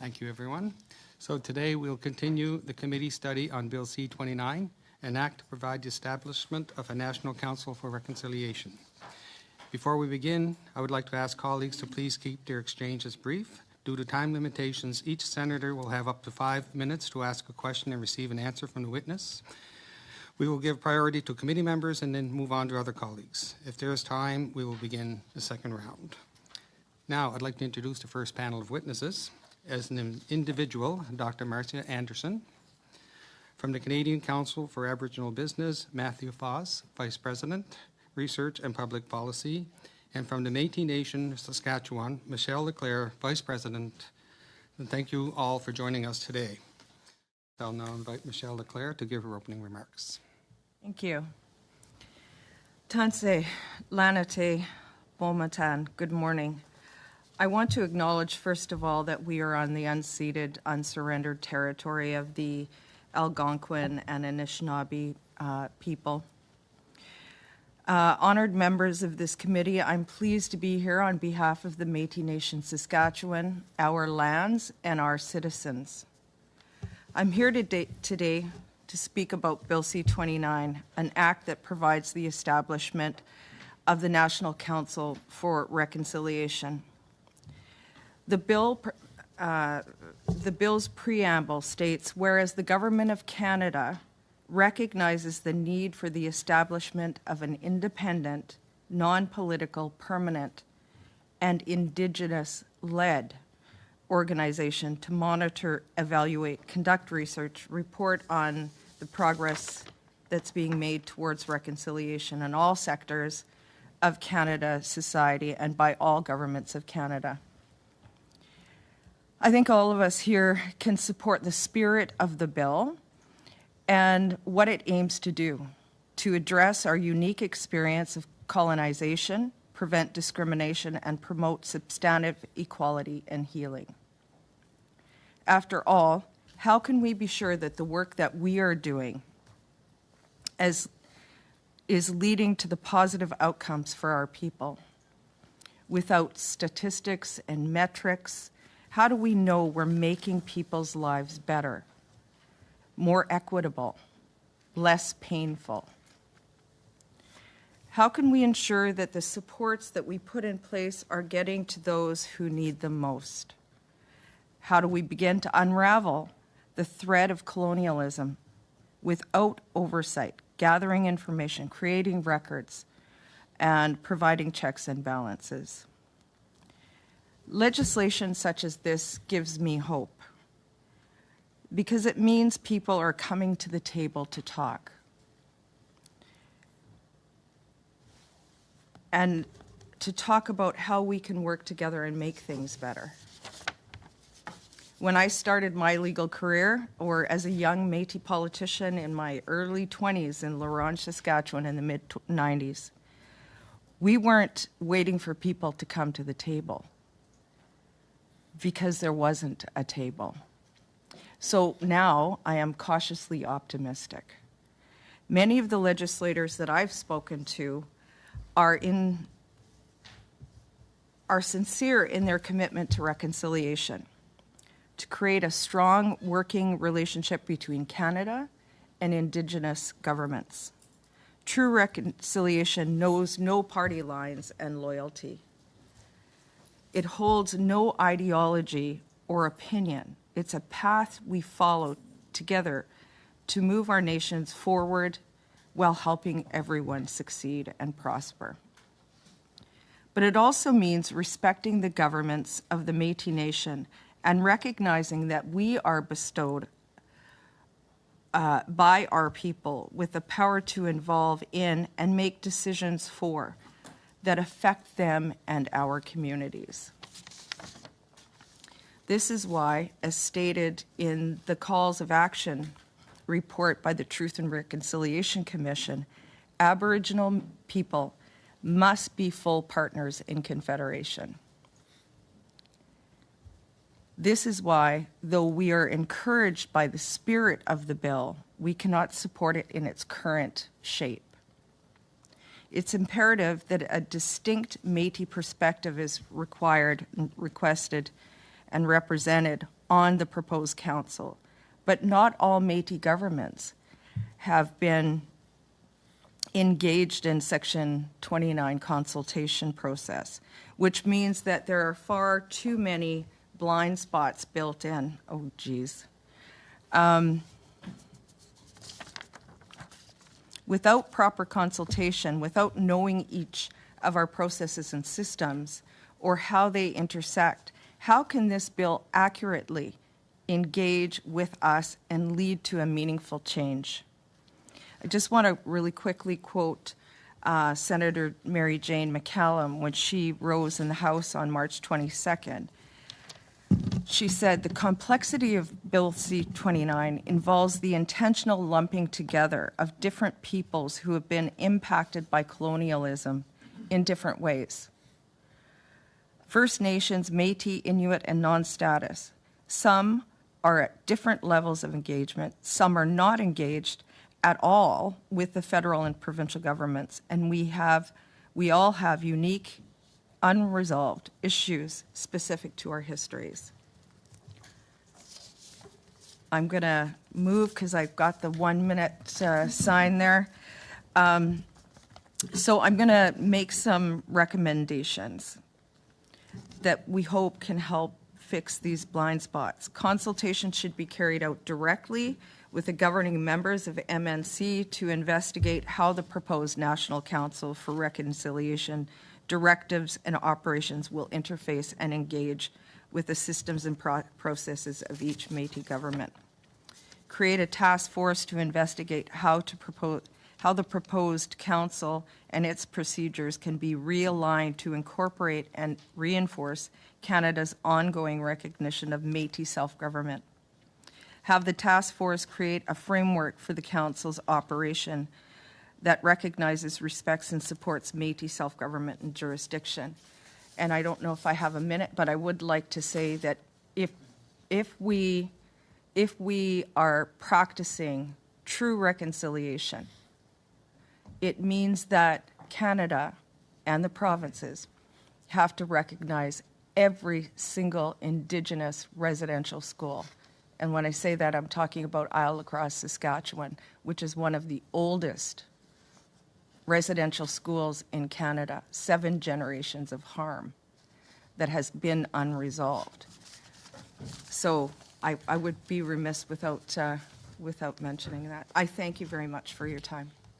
Thank you, everyone. So today we'll continue the committee study on Bill C-29, an act to provide the establishment of a National Council for Reconciliation. Before we begin, I would like to ask colleagues to please keep their exchanges brief. Due to time limitations, each senator will have up to 5 minutes to ask a question and receive an answer from the witness. We will give priority to committee members and then move on to other colleagues. If there is time, we will begin the second round. Now, I'd like to introduce the first panel of witnesses. As an individual, Dr. Marcia Anderson. From the Canadian Council for Aboriginal Business, Matthew Foss, Vice President, Research and Public Policy. And from the Métis Nation-Saskatchewan, Michelle LeClair, Vice President. And thank you all for joining us today. I'll now invite Michelle LeClair to give her opening remarks. Thank you. Tanse, Lanate, Bomatan, good morning. I want to acknowledge, first of all, that we are on the unceded, unsurrendered territory of the Algonquin and Anishinaabe people. Honored members of this committee, I'm pleased to be here on behalf of the Métis Nation-Saskatchewan, our lands, and our citizens. I'm here today to speak about Bill C-29, an act that provides the establishment of the National Council for Reconciliation. The bill's preamble states, whereas the Government of Canada recognizes the need for the establishment of an independent, non-political, permanent, and Indigenous-led organization to monitor, evaluate, conduct research, report on the progress that's being made towards reconciliation in all sectors of Canada society and by all governments of Canada. I think all of us here can support the spirit of the bill and what it aims to do, to address our unique experience of colonization, prevent discrimination, and promote substantive equality and healing. After all, how can we be sure that the work that we are doing is leading to the positive outcomes for our people? Without statistics and metrics, how do we know we're making people's lives better, more equitable, less painful? How can we ensure that the supports that we put in place are getting to those who need them most? How do we begin to unravel the thread of colonialism without oversight, gathering information, creating records, and providing checks and balances? Legislation such as this gives me hope because it means people are coming to the table to talk and to talk about how we can work together and make things better. When I started my legal career, or as a young Métis politician in my early 20s in La Ronge, Saskatchewan in the mid-90s, we weren't waiting for people to come to the table because there wasn't a table. So now I am cautiously optimistic. Many of the legislators that I've spoken to are sincere in their commitment to reconciliation, to create a strong working relationship between Canada and Indigenous governments. True reconciliation knows no party lines and loyalty. It holds no ideology or opinion. It's a path we follow together to move our nations forward while helping everyone succeed and prosper. But it also means respecting the governments of the Métis Nation and recognizing that we are bestowed by our people with the power to involve in and make decisions for that affect them and our communities. This is why, as stated in the Calls of Action report by the Truth and Reconciliation Commission, Aboriginal people must be full partners in Confederation. This is why, though we are encouraged by the spirit of the bill, we cannot support it in its current shape. It's imperative that a distinct Métis perspective is required, requested, and represented on the proposed council, but not all Métis governments have been engaged in Section 29 consultation process, which means that there are far too many blind spots built in. Oh, geez. Without proper consultation, without knowing each of our processes and systems or how they intersect, how can this bill accurately engage with us and lead to a meaningful change? I just want to really quickly quote Senator Mary Jane McCallum when she rose in the House on March 22nd. She said, "The complexity of Bill C-29 involves the intentional lumping together of different peoples who have been impacted by colonialism in different ways. First Nations, Métis, Inuit, and non-status. Some are at different levels of engagement. Some are not engaged at all with the federal and provincial governments, and we all have unique, unresolved issues specific to our histories." I'm going to move because I've got the 1 minute sign there. So I'm going to make some recommendations that we hope can help fix these blind spots. Consultation should be carried out directly with the governing members of MNC to investigate how the proposed National Council for Reconciliation directives and operations will interface and engage with the systems and processes of each Métis government. Create a task force to investigate how the proposed council and its procedures can be realigned to incorporate and reinforce Canada's ongoing recognition of Métis self-government. Have the task force create a framework for the council's operation that recognizes, respects, and supports Métis self-government and jurisdiction. And I don't know if I have a minute, but I would like to say that if we are practicing true reconciliation, it means that Canada and the provinces have to recognize every single Indigenous residential school. And when I say that, I'm talking about Isle Lacrosse, Saskatchewan, which is one of the oldest residential schools in Canada, 7 generations of harm that has been unresolved. So I would be remiss without mentioning that. I thank you very much for your time.